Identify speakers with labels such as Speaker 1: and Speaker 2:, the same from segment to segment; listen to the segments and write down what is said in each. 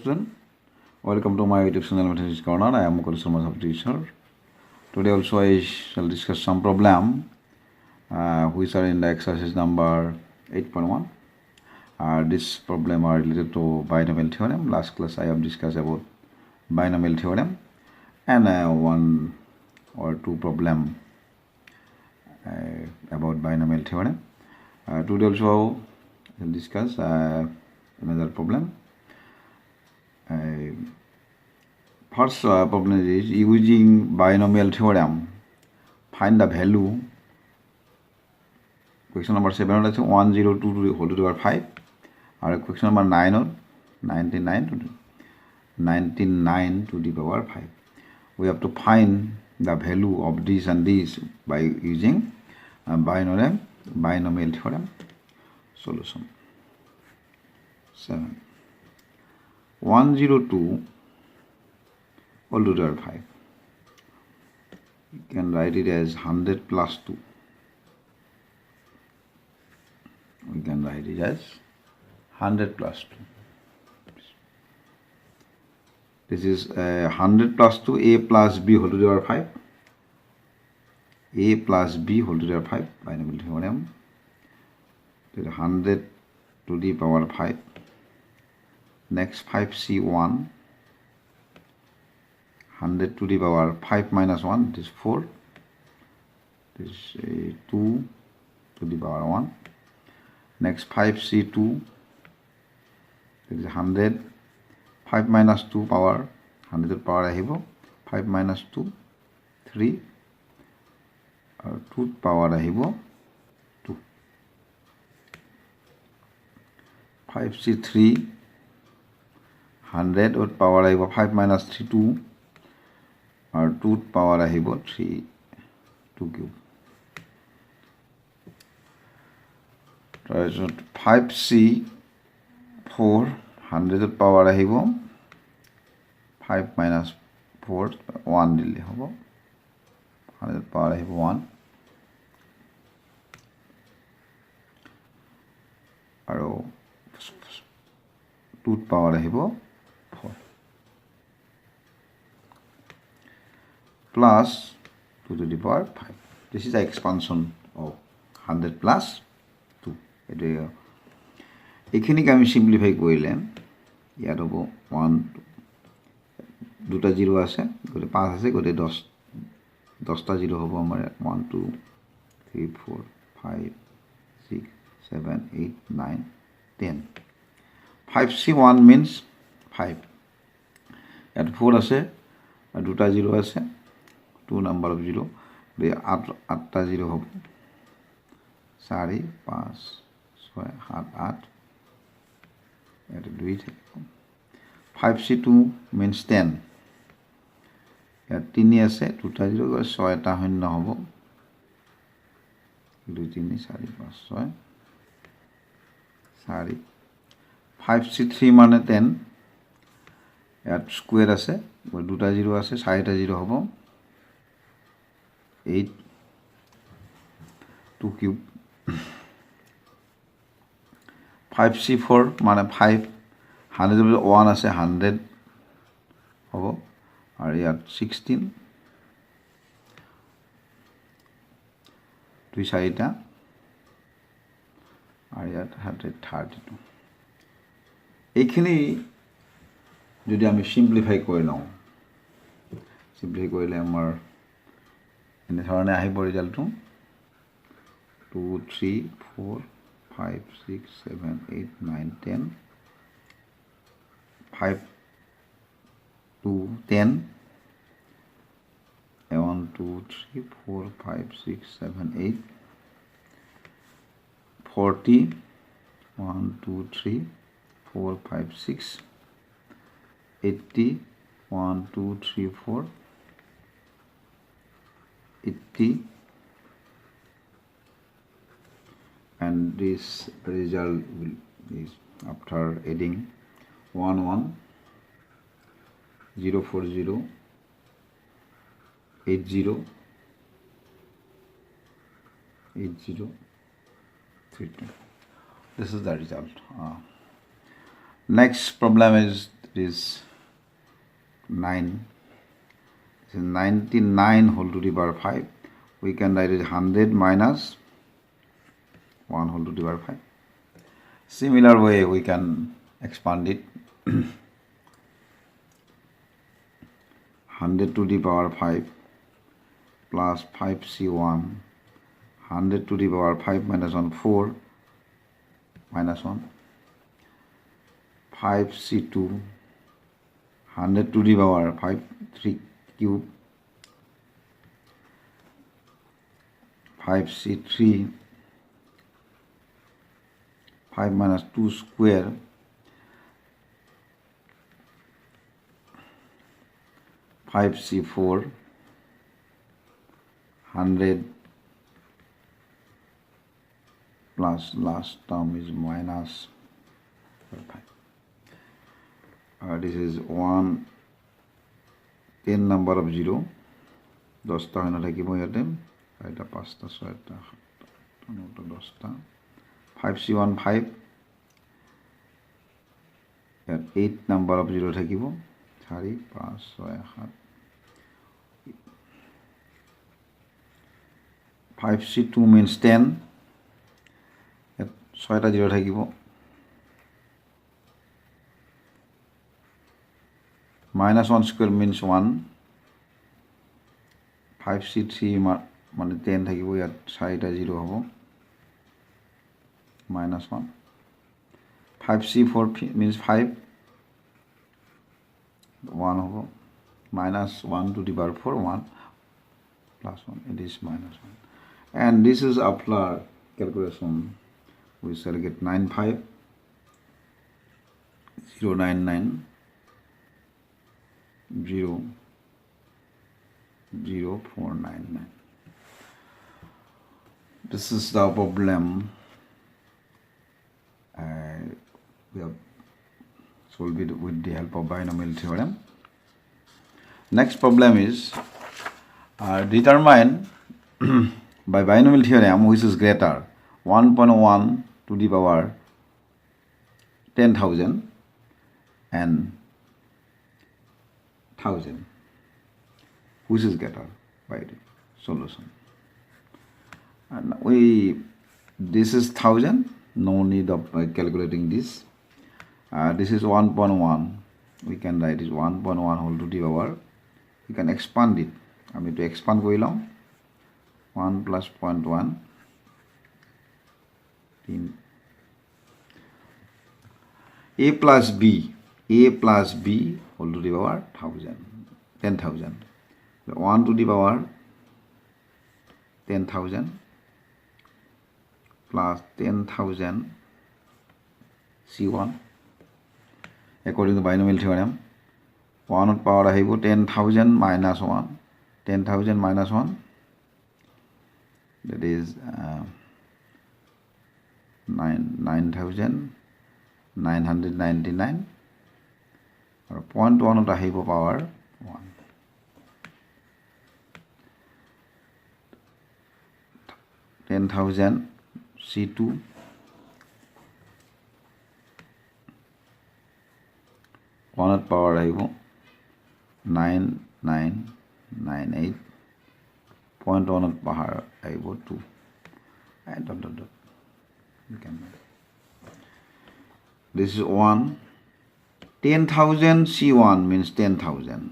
Speaker 1: student, welcome to my YouTube channel Mathematics Corner. I am Mukul, Sarma teacher. Today also I shall discuss some problem which are in the exercise number 8.1. This problem are related to binomial theorem. Last class I have discussed about binomial theorem and one or two problem about binomial theorem. Today also I will discuss another problem. First problem is using binomial theorem, find the value. Question number 7 is 102 to the whole to the power 5. Or question number 9 or 99 to the power 5. We have to find the value of this and this by using binomial theorem. Solution 7. 102 all to the power 5. You can write it as 100 plus 2. We can write it as 100 plus 2. This is 100 plus 2, a plus b whole to the power 5. A plus b whole to the power 5, binomial theorem. 100 to the power 5. Next 5c1, 100 to the power 5 minus 1, this is 4. This is 2 to the power 1. Next 5c2, this is 100. 5 minus 2 power, 100 power ahibo. 5 minus 2, 3. 2 power ahibo, 2. 5c3, 100 or power ahibo 5 minus 3, 2. Or 2 power ahibo 3, 2 cube. So 5c4, 100 power ahibo 5 minus 4, 1 dile hobo. 100 power ahibo 1. Aro 2 power ahibo 4. Plus 2 to the power 5. This is the expansion of 100 plus 2. এইখিনিক আমি simplify কৰিলে ইয়াত হ'ব 1 দুটা 0 আছে গতে 5 আছে গতে 10টা 0 হ'ব আমাৰ 1 2 3 4 5 6 7 8 9 10 5c1 means 5 ইয়াত 4 আছে আৰু দুটা 0 আছে 2 number of 0 the 8টা 0 হ'ব 4 5 6 7 8 এটা 2 থাকিব 5c2 means 10 ইয়াত 3 আছে দুটা 0 6টা শূন্য হ'ব 2 3 4 5 6 4 5c3 মানে 10 ইয়াত স্কয়ার আছে দুটা 0 আছে 4টা 0 হ'ব 8 2 cube 5c4 মানে 5 100 1 আছে 100 হ'ব আৰু ইয়াত 16 2 4টা আৰু ইয়াত 132 এইখিনি যদি আমি সিম্পলিফাই কৰি লওঁ সিম্পলিফাই কৰিলে আমাৰ এনে ধৰণে আহিব ৰিজাল্টটো 2 3 4 5 6 7 8 9 10 5 2 10 1 2 3 4 5 6 7 8 40 1 2 3 4 5 6 80 1 2 3 4 80 and this result will is after adding 1 1 0 4 0 8 0 8 0 3 2. This is the result. Next problem is is 9. This is 99 whole to the power 5. We can write it 100 minus 1 whole to the power 5. Similar way we can expand it. 100 to the power 5 plus 5c1, 100 to the power 5 minus 1, 4 minus 1, 5c2, 100 to the power 5, 3 cube, 5c3, 5 minus 2 square, 5c4, 100 plus last term is minus 5. This is 1, 10 number of 0. 10 টা হয় না থাকিব ইয়াতে, 4টা 5টা 6টা 7টা 9টা 10টা, 5c1 5, ইয়াত 8 number of 0 থাকিব, 4 5 6 7, 5c2 means 10, ইয়াত 6টা 0 থাকিব, minus 1 square means 1, 5c3 মানে 10 থাকিব, ইয়াত 4টা 0 হ'ব, minus 1, 5c4 means 5, 1 হ'ব, minus 1 to the power 4, 1 plus 1, it is minus 1. And this is after calculation, we shall get 95099 00499. This is the problem we have solved it with the help of binomial theorem. Next problem is determine by binomial theorem which is greater, 1.1 to the power 10,000 and 1,000, which is greater by the solution. And this is 1,000, no need of calculating this. This is 1.1, we can write it 1.1 whole to the power, we can expand it. I mean to expand going along, 1 plus 0.1 a plus b whole to the power 10,000, 1 to the power 10,000 plus 10,000 c1 according to binomial theorem. 1 power আহিব 10,000 minus 1, 10,000 minus 1, that is 9,999, or 0.1 আহিব power 1. 10,000 c2 1 power আহিব 9998, 0.1 power আহিব 2, and dot. You can this is 1. 10,000 c1 means 10,000,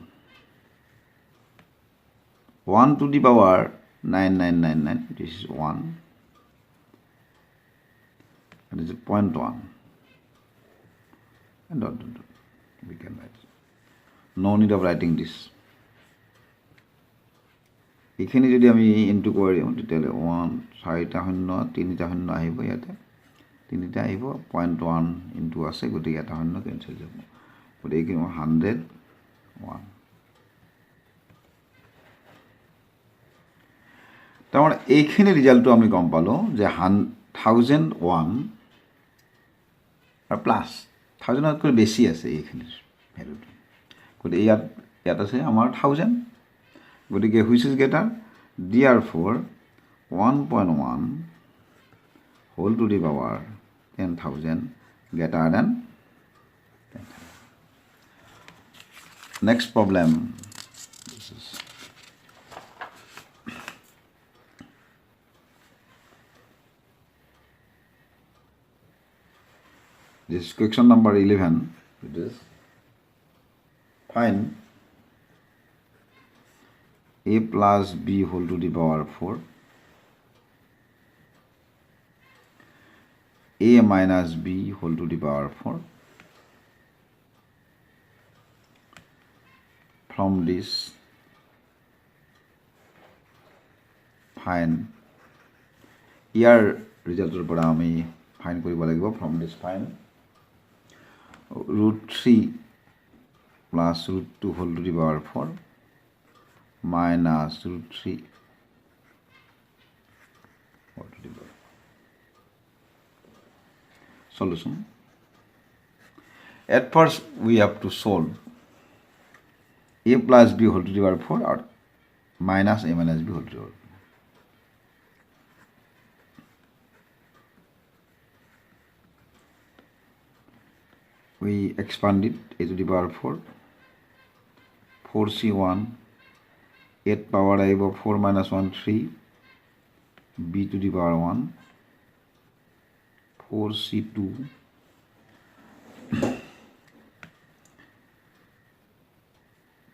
Speaker 1: 1 to the power 9999, this is 1, and this is 0.1, and dot. We can write, no need of writing this. এখানে যদি আমি into কৰি দিওঁ তেতিয়াহ'লে 1 4টা 0 3টা 0 আহিব, ইয়াতে 3টা আহিব, 0.1 ইনটু আছে, গতিকে এটা 0 কেনসেল যাব, গতিকে 101. তাৰমানে এইখিনি ৰিজাল্টটো আমি গম পালোঁ যে 1001 আৰু প্লাছ 1000তকৈ বেছি আছে এইখিনিৰ ভ্যালুটো, গতিকে ইয়াত আছে আমাৰ 1000, গতিকে which is greater, therefore 1.1 whole to the power 10,000 greater than 10,000. next problem. This is question number 11. It is find a plus b whole to the power 4, a minus b whole to the power 4 from this. Find ইয়াৰ ৰিজাল্টৰ পৰা আমি fine কৰিব লাগিব from this find root 3 plus root 2 whole to the power 4 minus root 3 whole to the power. Solution. At first we have to solve a plus b whole to the power 4 or minus a minus b whole to the power 4. We expand it a to the power 4, 4c1, 8 power I of 4 minus 1, 3, b to the power 1, 4c2,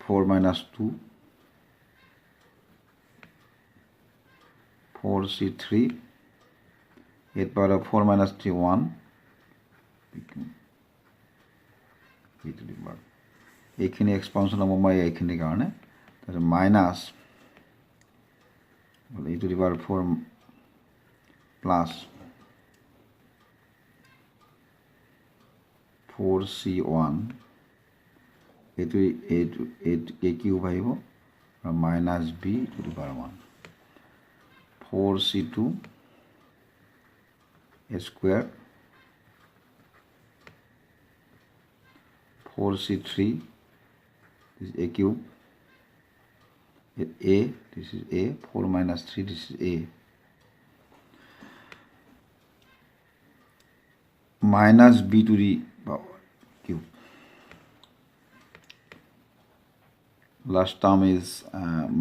Speaker 1: 4 minus 2, 4c3, 8 power of 4 minus 3, 1, b to the power. এইখিনি expansion হ'ব মই এইখিনি কাৰণে তাৰপিছত minus e to the power 4 plus 4c1 এইটো a cube আহিব আৰু minus b to the power 1 4c2 a square 4c3 this is a cube a this is a 4 minus 3 this is a minus b to the power cube. Last term is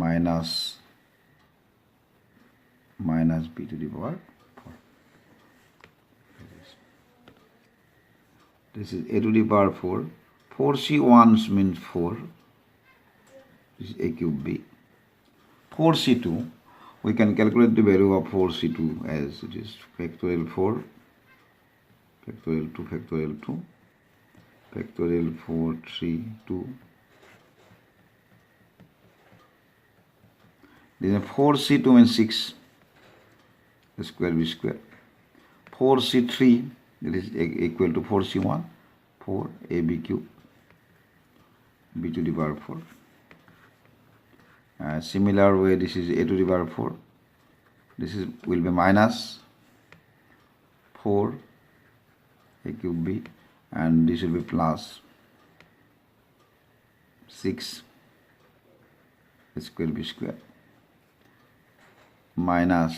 Speaker 1: minus b to the power 4. This is a to the power 4. 4c1 means 4. This is a cube b. 4c2, we can calculate the value of 4c2 as it is factorial 4, factorial 2, factorial 2, factorial 4, 3, 2. Then 4c2 means 6 square b square. 4c3, that is equal to 4c1, 4 ab cube. b to the power 4. Similar way, this is a to the power 4. This is will be minus 4 a cube b, and this will be plus 6 square b square minus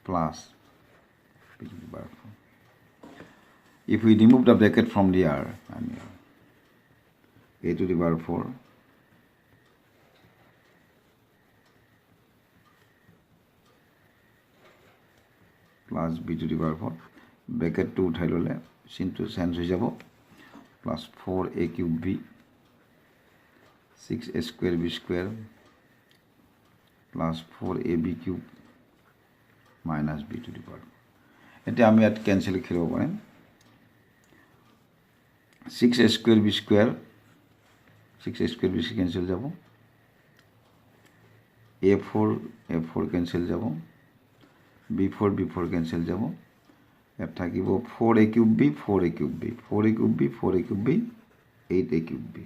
Speaker 1: plus b to the power 4. If we remove the bracket from the r, a to the power 4 plus b to the power 4, bracket 2 উঠাই ললে into sense হৈ যাব plus 4 a cube b 6 a square b square plus 4 ab cube minus b to the power. এটা আমি ইয়াত cancel কৰিব পাৰিম 6 a square b square 6 a square b cancel যাব a4 cancel যাব b4 cancel যাব ইয়াত থাকিব 4 a cube b 4 a cube b 4 a cube b 4 a cube b 8 a cube b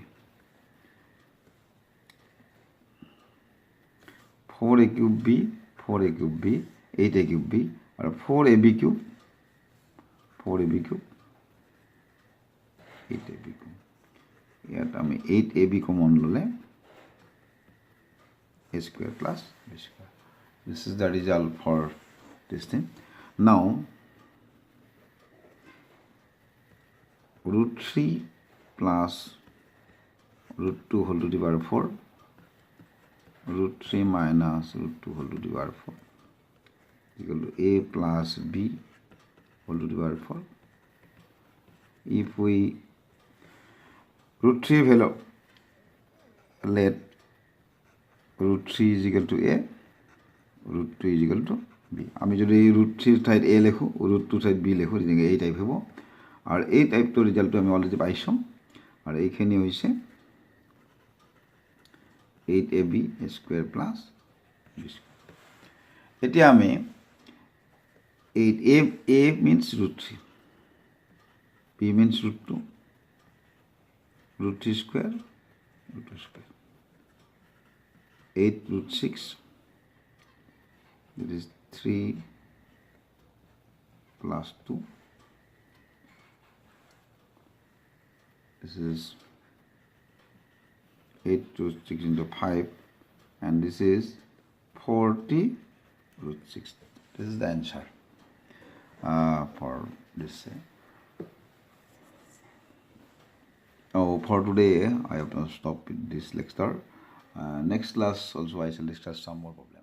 Speaker 1: 4 a cube b 4 a cube b 8 a cube b और 4 ab cube 4 ab cube 8 ab cube ইয়াত আমি 8 ab common ললে a square plus b square. This is the result for this thing. Now root 3 plus root 2 whole to the power 4, root 3 minus root 2 whole to the power 4 equal to a plus b whole to the power 4. If we root 3 value, let root 3 is equal to a, root 2 is equal to b. আমি যদি root 3 ঠাইত a লেখো, root 2 ঠাইত b লেখো, যেনেকৈ এই type হ'ব। আৰু এই টাইপটোৰ ৰিজাল্টটো আমি অলৰেডি পাইছোঁ। আৰু এইখিনি হৈছে 8ab square plus b square. এতিয়া আমি 8a means root 3, b means root 2, root 3 square, root 2 square, 8 root 6, that is 3 plus 2, this is 8 to 6 into 5, and this is 40 root 6. This is the answer for this. For today I have to stop this lecture. Next class also I shall discuss some more problems.